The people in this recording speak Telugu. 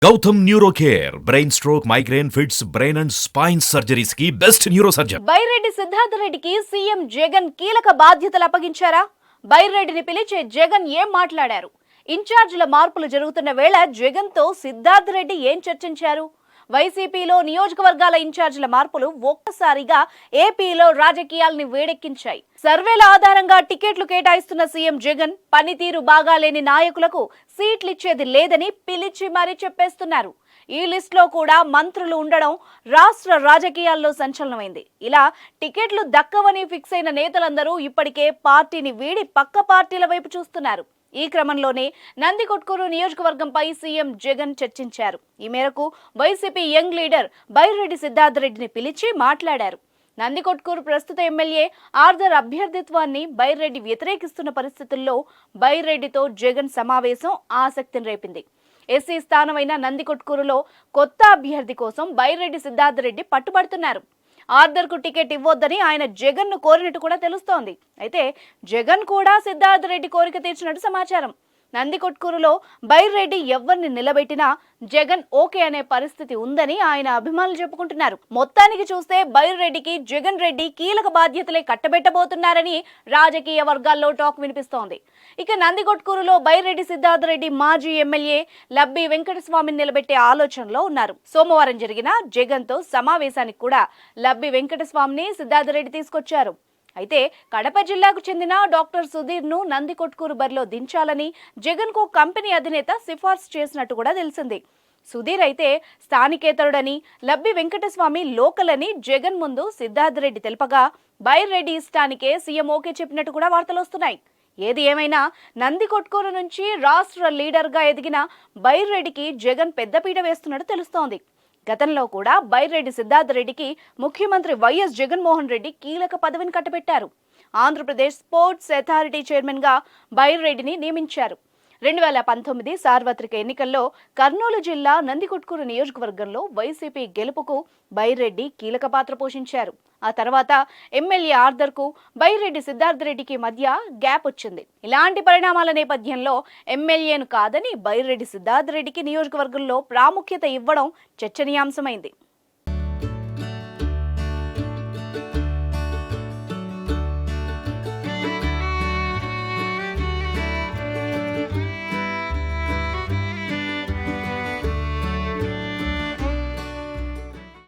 Gautam neuro care brain stroke migraine fits brain and spine surgeries కి best neuro surgeon. Byreddy Siddhartha రెడ్డికి సీఎం జగన్ కీలక బాధ్యతలు అప్పగించారా? బైరెడ్డిని పిలిచి జగన్ ఏం మాట్లాడారు? ఇన్ఛార్జీల మార్పులు జరుగుతున్న వేళ జగన్ తో సిద్ధార్థ రెడ్డి ఏం చర్చించారు? వైసీపీలో నియోజకవర్గాల ఇన్ఛార్జీల మార్పులు ఒక్కసారిగా ఏపీలో రాజకీయాల్ని వేడెక్కించాయి. సర్వేల ఆధారంగా టికెట్లు కేటాయిస్తున్న సీఎం జగన్ పనితీరు బాగాలేని నాయకులకు సీట్లిచ్చేది లేదని పిలిచి మరీ చెప్పేస్తున్నారు. ఈ లిస్ట్ లో కూడా మంత్రులు ఉండడం రాష్ట్ర రాజకీయాల్లో సంచలనమైంది. ఇలా టికెట్లు దక్కవని ఫిక్స్ అయిన నేతలందరూ ఇప్పటికే పార్టీని వీడి పక్క పార్టీల వైపు చూస్తున్నారు. ఈ క్రమంలోనే నందికొట్కూరు నియోజకవర్గంపై సీఎం జగన్ చర్చించారు. ఈ మేరకు YCP young leader Byreddy Siddhartha రెడ్డిని పిలిచి మాట్లాడారు. నందికొట్కూరు ప్రస్తుత ఎమ్మెల్యే ఆర్దర్ అభ్యర్థిత్వాన్ని బైరెడ్డి వ్యతిరేకిస్తున్న పరిస్థితుల్లో బైరెడ్డితో జగన్ సమావేశం ఆసక్తిని రేపింది. ఎస్సీ స్థానమైన నందికొట్కూరులో కొత్త అభ్యర్థి కోసం బైరెడ్డి సిద్ధార్థ రెడ్డి పట్టుబడుతున్నారు. ఆర్దర్ కు టికెట్ ఇవ్వొద్దని ఆయన జగన్ ను కోరినట్టు కూడా తెలుస్తోంది. అయితే జగన్ కూడా సిద్ధార్థ రెడ్డి కోరిక తీర్చినట్టు సమాచారం. నందికొట్కూరులో బైరెడ్డి ఎవరిని నిలబెట్టినా జగన్ ఓకే అనే పరిస్థితి ఉందని ఆయన అభిమానులు చెప్పుకుంటున్నారు. మొత్తానికి చూస్తే బైరెడ్డికి జగన్ రెడ్డి కీలక బాధ్యతలే కట్టబెట్టబోతున్నారని రాజకీయ వర్గాల్లో టాక్ వినిపిస్తోంది. ఇక నందికొట్కూరులో బైరెడ్డి సిద్ధార్థ రెడ్డి మాజీ ఎమ్మెల్యే లబ్బి వెంకటస్వామిని నిలబెట్టే ఆలోచనలో ఉన్నారు. సోమవారం జరిగిన జగన్ తో సమావేశానికి కూడా లబ్బి వెంకటస్వామిని సిద్ధార్థ రెడ్డి తీసుకొచ్చారు. అయితే కడప జిల్లాకు చెందిన డాక్టర్ సుధీర్ ను నందికొట్కూరు బరిలో దించాలని జగన్ కు కంపెనీ అధినేత సిఫార్సు చేసినట్టు కూడా తెలిసింది. సుధీర్ అయితే స్థానికేతరుడని, లబ్బి వెంకటస్వామి లోకల్ అని జగన్ ముందు సిద్ధార్థ రెడ్డి తెలుపగా బైరెడ్డి ఇష్టానికే సీఎం ఓకే చెప్పినట్టు కూడా వార్తలు వస్తున్నాయి. ఏది ఏమైనా నందికొట్కూరు నుంచి రాష్ట్ర లీడర్ గా ఎదిగిన బైరెడ్డికి జగన్ పెద్దపీట వేస్తున్నట్టు తెలుస్తోంది. గతంలో కూడా బైరెడ్డి సిద్ధార్థ రెడ్డికి ముఖ్యమంత్రి వైఎస్ జగన్మోహన్ రెడ్డి కీలక పదవిని కట్టబెట్టారు. ఆంధ్రప్రదేశ్ స్పోర్ట్స్ అథారిటీ చైర్మన్ గా బైరెడ్డిని నియమించారు. 2019 సార్వత్రిక ఎన్నికల్లో కర్నూలు జిల్లా నందికొట్కూరు నియోజకవర్గంలో వైసీపీ గెలుపుకు బైరెడ్డి కీలక పాత్ర పోషించారు. ఆ తర్వాత ఎమ్మెల్యే ఆర్దర్ కు బైరెడ్డి సిద్ధార్థ రెడ్డికి మధ్య గ్యాప్ వచ్చింది. ఇలాంటి పరిణామాల నేపథ్యంలో ఎమ్మెల్యేను కాదని బైరెడ్డి సిద్ధార్థ రెడ్డికి నియోజకవర్గంలో ప్రాముఖ్యత ఇవ్వడం చర్చనీయాంశమైంది.